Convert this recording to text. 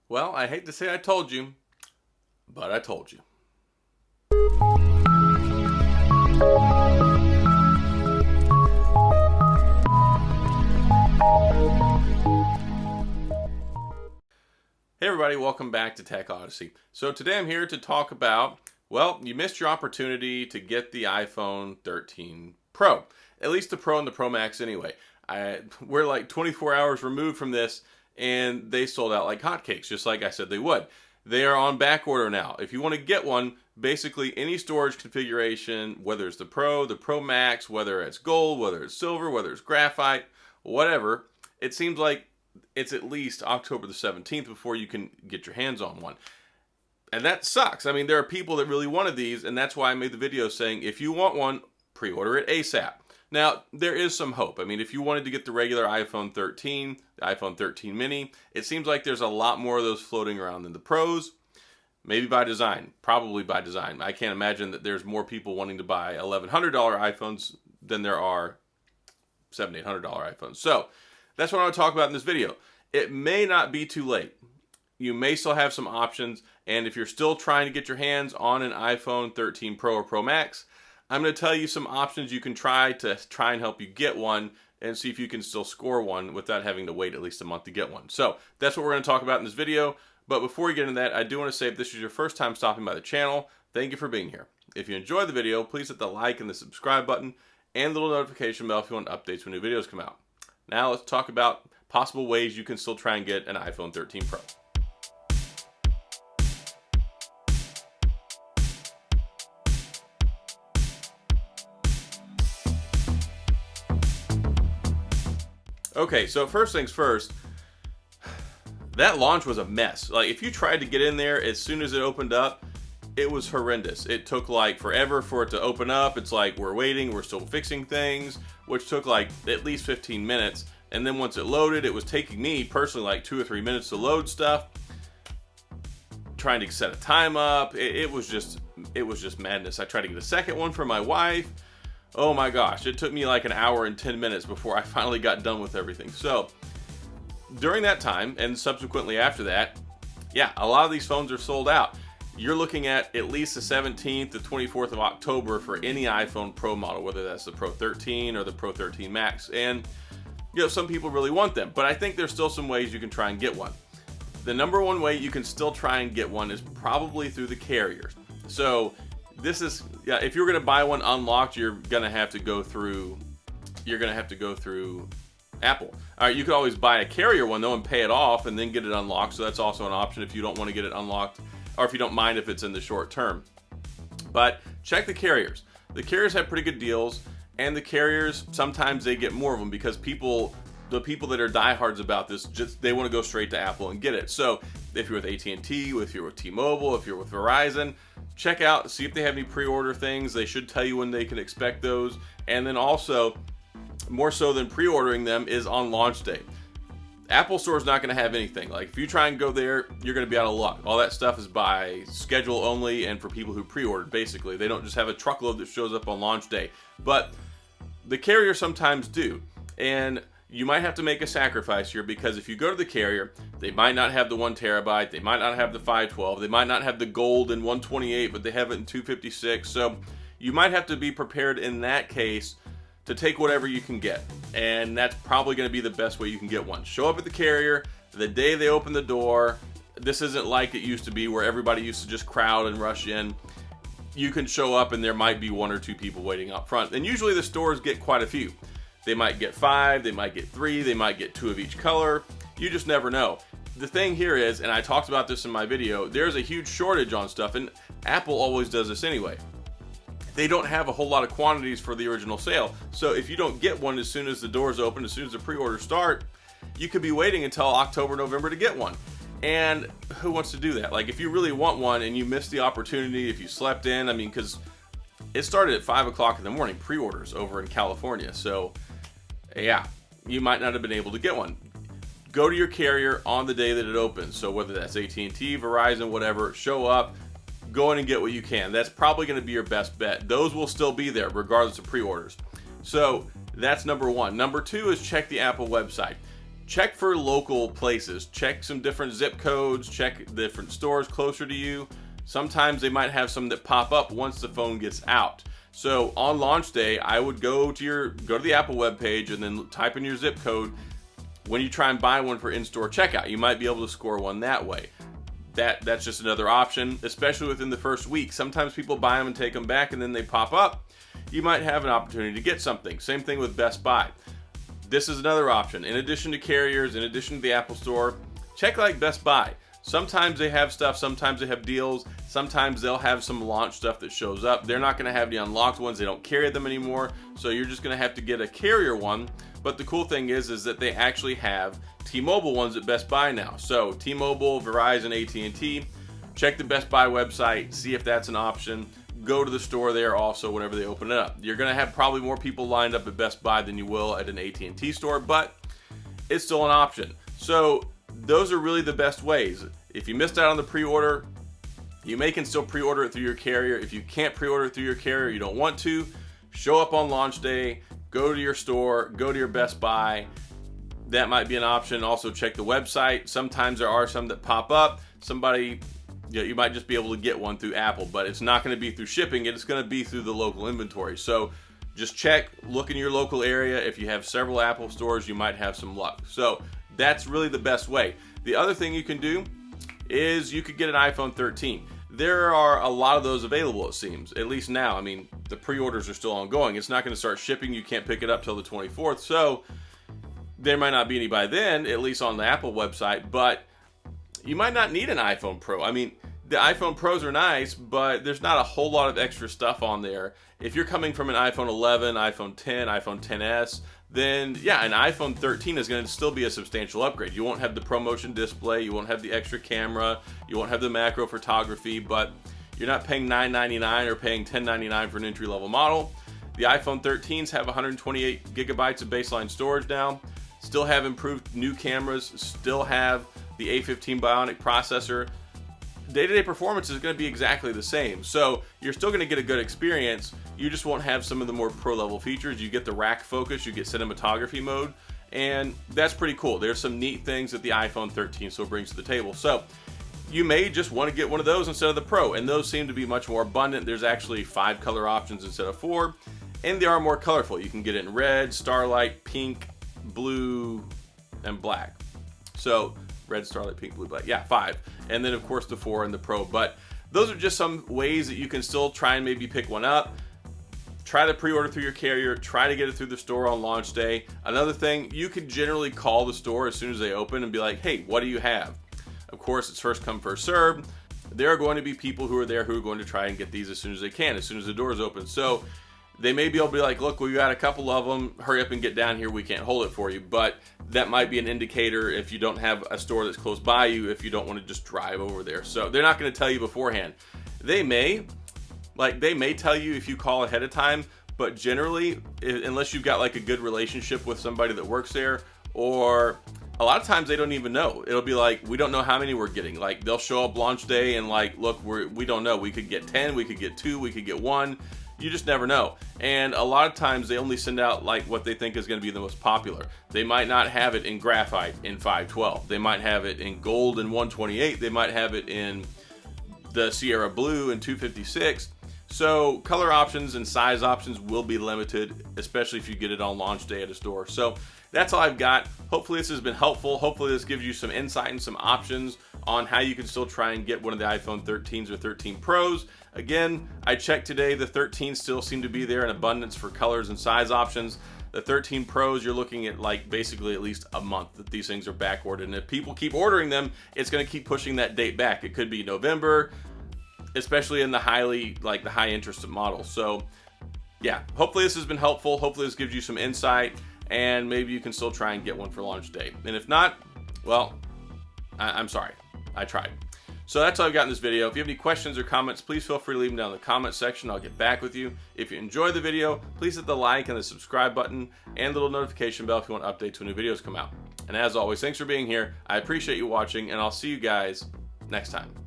Well, I hate to say I told you, but I told you. Hey everybody, welcome back to TechOdyssey. So today I'm here to talk about, well, you missed your opportunity to get the iPhone 13 Pro. At least the Pro and the Pro Max anyway. We're like 24 hours removed from this and they sold out like hotcakes, just like I said they would. They are on back order now. If you want to get one, basically any storage configuration, whether it's the Pro Max, whether it's gold, whether it's silver, whether it's graphite, whatever, it seems like it's at least October the 17th before you can get your hands on one. And that sucks. I mean, there are people that really wanted these, and that's why I made the video saying if you want one, pre-order it ASAP. Now, there is some hope. I mean, if you wanted to get the regular iPhone 13, the iPhone 13 mini, it seems like there's a lot more of those floating around than the Pros. Maybe by design, probably by design. I can't imagine that there's more people wanting to buy $1,100 iPhones than there are $700, $800 iPhones. So that's what I want to talk about in this video. It may not be too late. You may still have some options, and if you're still trying to get your hands on an iPhone 13 Pro or Pro Max, I'm going to tell you some options you can try and help you get one and see if you can still score one without having to wait at least a month to get one. So that's what we're going to talk about in this video. But before we get into that, I do want to say if this is your first time stopping by the channel, thank you for being here. If you enjoyed the video, please hit the like and the subscribe button and the little notification bell if you want updates when new videos come out. Now let's talk about possible ways you can still try and get an iPhone 13 Pro. Okay, so first things first, that launch was a mess. Like, if you tried to get in there as soon as it opened up, it was horrendous. It took like forever for it to open up. It's like we're waiting, we're still fixing things, which took like at least 15 minutes. And then once it loaded, it was taking me personally like 2 or 3 minutes to load stuff. Trying to set a time up, it was just madness. I tried to get a second one for my wife. Oh my gosh, it took me like an hour and 10 minutes before I finally got done with everything. So during that time and subsequently after that, yeah, a lot of these phones are sold out. You're looking at least the 17th to 24th of October for any iPhone Pro model, whether that's the Pro 13 or the Pro 13 Max. And you know, some people really want them, but I think there's still some ways you can try and get one. The number one way you can still try and get one is probably through the carriers. So this is, yeah, if you're going to buy one unlocked, you're going to have to go through Apple. All right, you could always buy a carrier one though and pay it off and then get it unlocked. So that's also an option if you don't want to get it unlocked, or if you don't mind if it's in the short term. But check the carriers. The carriers have pretty good deals, and the carriers, sometimes they get more of them because the people that are diehards about this, they want to go straight to Apple and get it. So if you're with AT&T, if you're with T-Mobile, if you're with Verizon, check out, see if they have any pre-order things. They should tell you when they can expect those. And then also, more so than pre-ordering them, is on launch day. Apple Store is not going to have anything. Like, if you try and go there, you're going to be out of luck. All that stuff is by schedule only and for people who pre-ordered, basically. They don't just have a truckload that shows up on launch day. But the carriers sometimes do. And you might have to make a sacrifice here, because if you go to the carrier, they might not have the 1 terabyte, they might not have the 512, they might not have the gold in 128, but they have it in 256. So you might have to be prepared in that case to take whatever you can get. And that's probably going to be the best way you can get one. Show up at the carrier the day they open the door. This isn't like it used to be where everybody used to just crowd and rush in. You can show up and there might be 1 or 2 people waiting up front. And usually the stores get quite a few. They might get 5, they might get 3, they might get 2 of each color. You just never know. The thing here is, and I talked about this in my video, there's a huge shortage on stuff, and Apple always does this anyway. They don't have a whole lot of quantities for the original sale. So if you don't get one as soon as the doors open, as soon as the pre-orders start, you could be waiting until October, November to get one. And who wants to do that? Like, if you really want one and you missed the opportunity, if you slept in, I mean, because it started at 5 o'clock in the morning, pre-orders over in California. So yeah, you might not have been able to get one. Go to your carrier on the day that it opens. So whether that's AT&T, Verizon, whatever, show up, go in and get what you can. That's probably going to be your best bet. Those will still be there regardless of pre-orders. So that's number one. Number two is check the Apple website. check for local places. Check some different zip codes, check different stores closer to you. Sometimes they might have some that pop up once the phone gets out. So on launch day, I would go to the Apple webpage and then type in your zip code. When you try and buy one for in-store checkout, you might be able to score one that way. That's just another option, especially within the first week. Sometimes people buy them and take them back and then they pop up. You might have an opportunity to get something. Same thing with Best Buy. This is another option. In addition to carriers, in addition to the Apple Store, check like Best Buy. Sometimes they have stuff, sometimes they have deals, sometimes they'll have some launch stuff that shows up. They're not going to have the unlocked ones, they don't carry them anymore, so you're just going to have to get a carrier one. But the cool thing is that they actually have T-Mobile ones at Best Buy now. So T-Mobile, Verizon, AT&T, check the Best Buy website, see if that's an option. Go to the store there also whenever they open it up. You're going to have probably more people lined up at Best Buy than you will at an AT&T store, but it's still an option. So those are really the best ways. If you missed out on the pre-order, you can still pre-order it through your carrier. If you can't pre-order it through your carrier, you don't want to, show up on launch day, go to your store, go to your Best Buy. That might be an option. Also check the website. Sometimes there are some that pop up. You might just be able to get one through Apple, but it's not going to be through shipping. It's going to be through the local inventory. So just check, look in your local area. If you have several Apple stores, you might have some luck. So that's really the best way. The other thing you can do is you could get an iPhone 13. There are a lot of those available, it seems, at least now. I mean, the pre-orders are still ongoing. It's not going to start shipping. You can't pick it up till the 24th. So there might not be any by then, at least on the Apple website, but you might not need an iPhone Pro. I mean, the iPhone Pros are nice, but there's not a whole lot of extra stuff on there. If you're coming from an iPhone 11, iPhone 10, iPhone 10s, then yeah, an iPhone 13 is going to still be a substantial upgrade. You won't have the ProMotion display, you won't have the extra camera, you won't have the macro photography, but you're not paying $999 or paying $1099 for an entry-level model. The iPhone 13s have 128 gigabytes of baseline storage now, still have improved new cameras, still have the A15 Bionic processor. Day-to-day performance is going to be exactly the same. So you're still going to get a good experience. You just won't have some of the more pro-level features. You get the rack focus, you get cinematography mode, and that's pretty cool. There's some neat things that the iPhone 13 still brings to the table. So you may just want to get one of those instead of the Pro, and those seem to be much more abundant. There's actually 5 color options instead of 4, and they are more colorful. You can get it in red, starlight, pink, blue, and black. So red, starlight, pink, blue, black. Yeah, 5. And then, of course, the 4 and the Pro. But those are just some ways that you can still try and maybe pick one up. Try to pre-order through your carrier. Try to get it through the store on launch day. Another thing, you can generally call the store as soon as they open and be like, hey, what do you have? Of course, it's first come, first served. There are going to be people who are there who are going to try and get these as soon as they can, as soon as the doors open. So they may be able to be like, look, we got a couple of them. Hurry up and get down here. We can't hold it for you. But that might be an indicator if you don't have a store that's close by you, if you don't want to just drive over there. So they're not going to tell you beforehand. They may tell you if you call ahead of time, but generally, unless you've got like a good relationship with somebody that works there, or a lot of times they don't even know. It'll be like, we don't know how many we're getting. Like they'll show up launch day and like, look, we don't know. We could get 10, we could get 2, we could get 1. You just never know. And a lot of times they only send out like what they think is going to be the most popular. They might not have it in graphite in 512. They might have it in gold in 128. They might have it in the Sierra Blue in 256. So color options and size options will be limited, especially if you get it on launch day at a store. So that's all I've got. Hopefully this has been helpful. Hopefully this gives you some insight and some options on how you can still try and get one of the iPhone 13s or 13 Pros. Again, I checked today, the 13 still seem to be there in abundance for colors and size options. The 13 Pros, you're looking at like basically at least a month that these things are back ordered. And if people keep ordering them, it's going to keep pushing that date back. It could be November, especially in the high interest models. So yeah, hopefully this has been helpful. Hopefully this gives you some insight, and maybe you can still try and get one for launch day. And if not, well, I'm sorry, I tried. So that's all I've got in this video. If you have any questions or comments, please feel free to leave them down in the comment section. I'll get back with you. If you enjoyed the video, please hit the like and the subscribe button and the little notification bell if you want updates when new videos come out. And as always, thanks for being here. I appreciate you watching, and I'll see you guys next time.